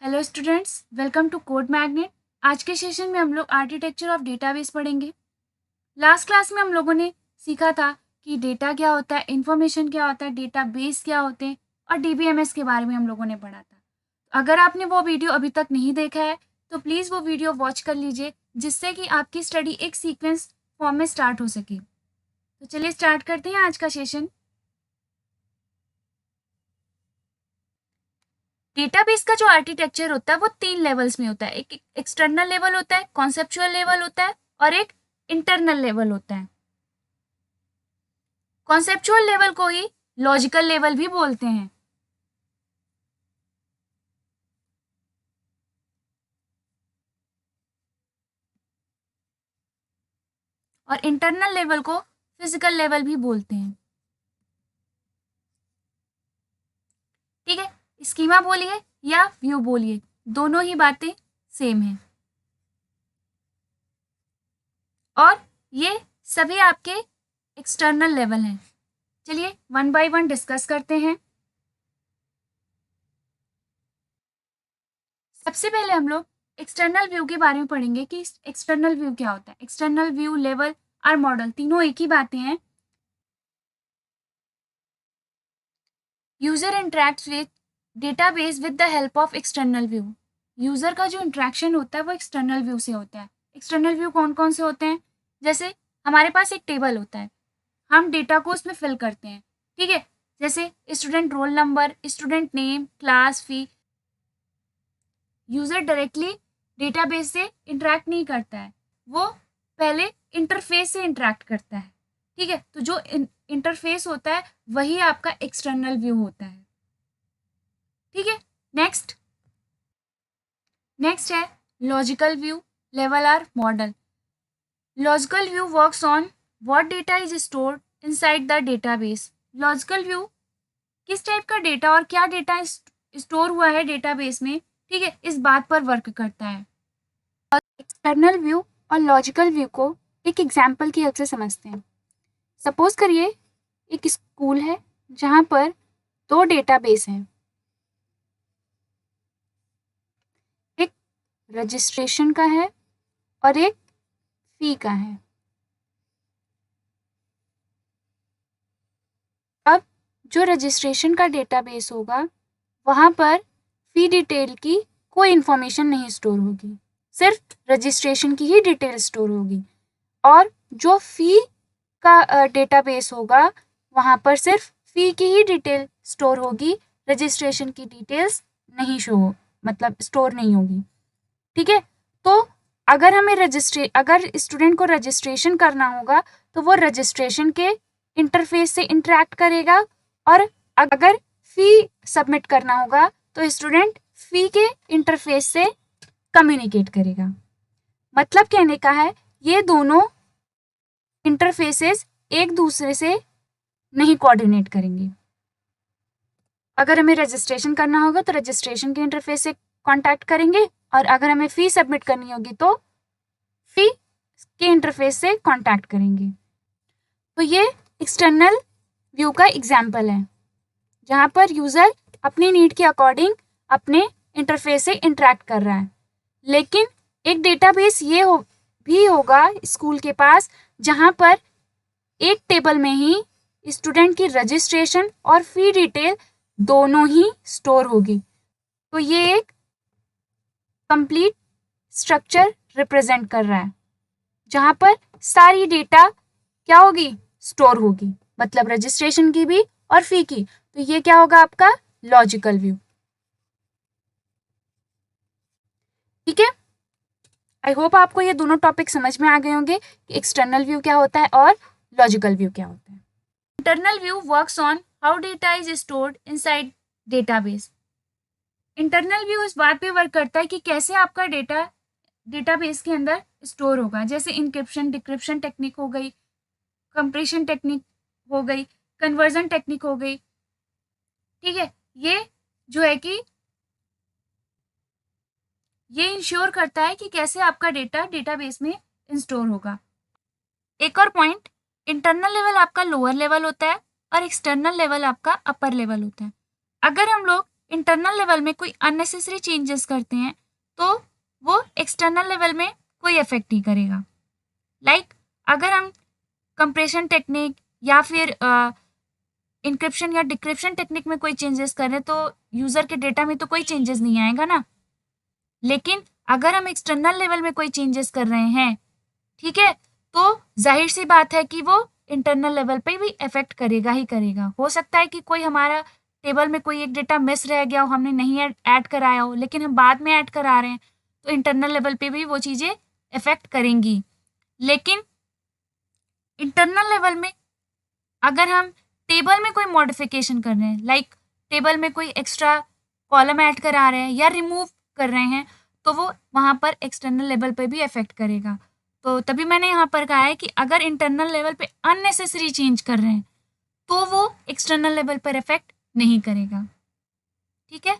Hello students, welcome to Code Magnet. आज के session में हम लोग आर्किटेक्चर ऑफ डेटाबेस पढ़ेंगे। लास्ट क्लास में हम लोगों ने सीखा था कि डेटा क्या होता है, इंफॉर्मेशन क्या होता है, डेटाबेस क्या होते हैं और डीबीएमएस के बारे में हम लोगों ने पढ़ा था। अगर आपने वो वीडियो अभी तक नहीं देखा है तो प्लीज़ वो वीडियो वॉच कर लीजिए, जिससे कि आपकी स्टडी एक सीक्वेंस फॉर्म में स्टार्ट हो सके। तो चलिए स्टार्ट करते हैं आज का सेशन। डेटाबेस का जो आर्किटेक्चर होता है वो 3 लेवल्स में होता है। एक एक्सटर्नल लेवल होता है, कॉन्सेप्चुअल लेवल होता है और एक इंटरनल लेवल होता है। कॉन्सेप्चुअल लेवल को ही लॉजिकल लेवल भी बोलते हैं। और इंटरनल लेवल को फिजिकल लेवल भी बोलते हैं। ठीक है, स्कीमा बोलिए या व्यू बोलिए, दोनों ही बातें सेम हैं। और ये सभी आपके एक्सटर्नल लेवल हैं। चलिए वन बाय वन डिस्कस करते हैं। सबसे पहले हम लोग एक्सटर्नल व्यू के बारे में पढ़ेंगे कि एक्सटर्नल व्यू क्या होता है। एक्सटर्नल व्यू, लेवल और मॉडल तीनों एक ही बातें हैं। User interacts with database with the help of external view. User का जो इंटरेक्शन होता है वो एक्सटर्नल व्यू से होता है। एक्सटर्नल व्यू कौन कौन से होते हैं? जैसे हमारे पास एक टेबल होता है, हम डेटा को उसमें फिल करते हैं। ठीक है, जैसे student roll number, student name, class, fee. User directly database से इंटरेक्ट नहीं करता है, वो पहले इंटरफेस से इंटरेक्ट करता है। ठीक है, तो जो इंटरफेस होता है वही आपका एक्सटर्नल व्यू होता है। ठीक है, नेक्स्ट है logical view, level or model. Logical view works on what data is stored inside the database. Logical view किस टाइप का डेटा और क्या डेटा स्टोर हुआ है डेटाबेस में, ठीक है, इस बात पर वर्क करता है। एक्सटर्नल व्यू और लॉजिकल व्यू को एक एग्जाम्पल की हेल्प से समझते हैं। सपोज करिए एक स्कूल है जहाँ पर 2 डेटाबेस हैं, एक रजिस्ट्रेशन का है और एक फी का है। अब जो रजिस्ट्रेशन का डेटाबेस होगा वहाँ पर फी डिटेल की कोई इंफॉर्मेशन नहीं स्टोर होगी, सिर्फ रजिस्ट्रेशन की ही डिटेल स्टोर होगी। और जो फी का डेटाबेस होगा वहाँ पर सिर्फ फी की ही डिटेल स्टोर होगी, रजिस्ट्रेशन की डिटेल्स नहीं मतलब स्टोर नहीं होगी। ठीक है, तो अगर हमें अगर स्टूडेंट को रजिस्ट्रेशन करना होगा तो वो रजिस्ट्रेशन के इंटरफेस से इंटरेक्ट करेगा, और अगर फी सबमिट करना होगा तो स्टूडेंट फी के इंटरफेस से कम्युनिकेट करेगा। मतलब कहने का है ये दोनों इंटरफेसेस एक दूसरे से नहीं कोऑर्डिनेट करेंगे। अगर हमें रजिस्ट्रेशन करना होगा तो रजिस्ट्रेशन के इंटरफेस से कांटेक्ट करेंगे, और अगर हमें फ़ी सबमिट करनी होगी तो फ़ी के इंटरफेस से कांटेक्ट करेंगे। तो ये एक्सटर्नल व्यू का एग्जाम्पल है जहाँ पर यूज़र अपनी नीड के अकॉर्डिंग अपने इंटरफेस से इंटरेक्ट कर रहा है। लेकिन एक डेटाबेस भी होगा स्कूल के पास जहाँ पर एक टेबल में ही स्टूडेंट की रजिस्ट्रेशन और फी डिटेल दोनों ही स्टोर होगी। तो ये एक कंप्लीट स्ट्रक्चर रिप्रेजेंट कर रहा है जहाँ पर सारी डेटा क्या होगी, स्टोर होगी, मतलब रजिस्ट्रेशन की भी और फी की। तो ये क्या होगा आपका लॉजिकल व्यू। ठीक है, आई होप आपको ये दोनों टॉपिक समझ में आ गए होंगे कि एक्सटर्नल व्यू क्या होता है और लॉजिकल व्यू क्या होता है। Internal view works on how data is stored inside database. Internal view इस बात पे वर्क करता है कि कैसे आपका डेटा डेटाबेस के अंदर स्टोर होगा। जैसे इंक्रिप्शन डिक्रिप्शन टेक्निक हो गई, कंप्रेशन टेक्निक हो गई, कन्वर्जन टेक्निक हो गई। ठीक है, ये जो है कि ये इंश्योर करता है कि कैसे आपका डेटा डेटाबेस में इंस्टोर होगा। एक और पॉइंट, इंटरनल लेवल आपका लोअर लेवल होता है और एक्सटर्नल लेवल आपका अपर लेवल होता है। अगर हम लोग इंटरनल लेवल में कोई अननेसेसरी चेंजेस करते हैं तो वो एक्सटर्नल लेवल में कोई इफेक्ट नहीं करेगा। लाइक अगर हम कंप्रेशन टेक्निक या फिर इंक्रिप्शन या डिक्रिप्शन टेक्निक में कोई चेंजेस कर रहे हैं तो यूज़र के डेटा में तो कोई चेंजेस नहीं आएगा ना। लेकिन अगर हम एक्सटर्नल लेवल में कोई चेंजेस कर रहे हैं, ठीक है, तो जाहिर सी बात है कि वो इंटरनल लेवल पे भी इफेक्ट करेगा ही करेगा। हो सकता है कि कोई हमारा टेबल में कोई एक डेटा मिस रह गया हो, हमने नहीं ऐड कराया हो, लेकिन हम बाद में ऐड करा रहे हैं, तो इंटरनल लेवल पे भी वो चीज़ें इफेक्ट करेंगी। लेकिन इंटरनल लेवल में अगर हम टेबल में कोई मॉडिफिकेशन कर रहे हैं, लाइक टेबल में कोई एक्स्ट्रा कॉलम ऐड करा रहे हैं या रिमूव कर रहे हैं, तो वो वहाँ पर एक्सटर्नल लेवल पे भी इफेक्ट करेगा। तो तभी मैंने यहाँ पर कहा है कि अगर इंटरनल लेवल पे अननेसेसरी चेंज कर रहे हैं तो वो एक्सटर्नल लेवल पर इफेक्ट नहीं करेगा। ठीक है।